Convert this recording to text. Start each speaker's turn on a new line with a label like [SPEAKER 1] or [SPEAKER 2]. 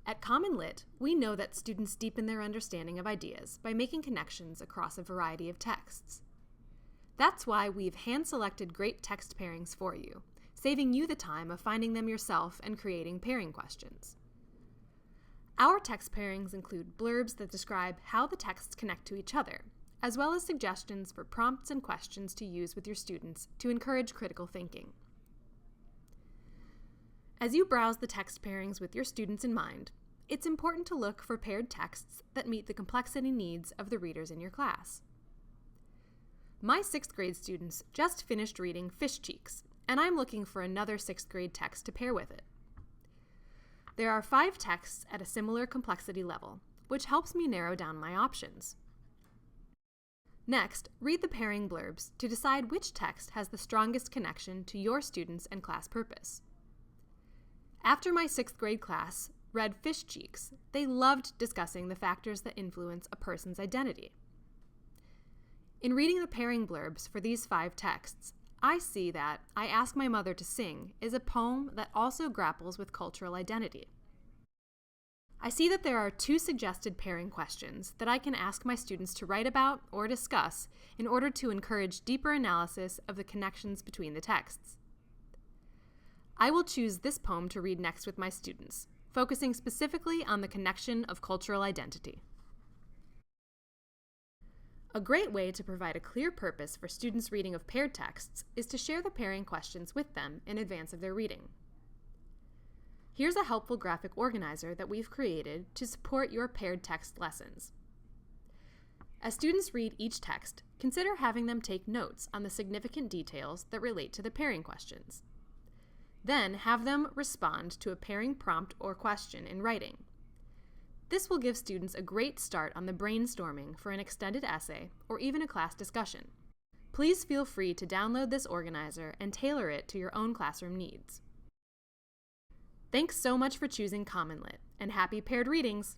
[SPEAKER 1] At CommonLit, we know that students deepen their understanding of ideas by making connections across a variety of texts. That's why we've hand-selected great text pairings for you, saving you the time of finding them yourself and creating pairing questions. Our text pairings include blurbs that describe how the texts connect to each other, as well as suggestions for prompts and questions to use with your students to encourage critical thinking. As you browse the text pairings with your students in mind, it's important to look for paired texts that meet the complexity needs of the readers in your class. My 6th grade students just finished reading Fish Cheeks, and I'm looking for another 6th grade text to pair with it. There are 5 texts at a similar complexity level, which helps me narrow down my options. Next, read the pairing blurbs to decide which text has the strongest connection to your students and class purpose. After my 6th grade class read Fish Cheeks, they loved discussing the factors that influence a person's identity. In reading the pairing blurbs for these 5 texts, I see that I Ask My Mother to Sing is a poem that also grapples with cultural identity. I see that there are 2 suggested pairing questions that I can ask my students to write about or discuss in order to encourage deeper analysis of the connections between the texts. I will choose this poem to read next with my students, focusing specifically on the connection of cultural identity. A great way to provide a clear purpose for students' reading of paired texts is to share the pairing questions with them in advance of their reading. Here's a helpful graphic organizer that we've created to support your paired text lessons. As students read each text, consider having them take notes on the significant details that relate to the pairing questions. Then have them respond to a pairing prompt or question in writing. This will give students a great start on the brainstorming for an extended essay or even a class discussion. Please feel free to download this organizer and tailor it to your own classroom needs. Thanks so much for choosing CommonLit, and happy paired readings!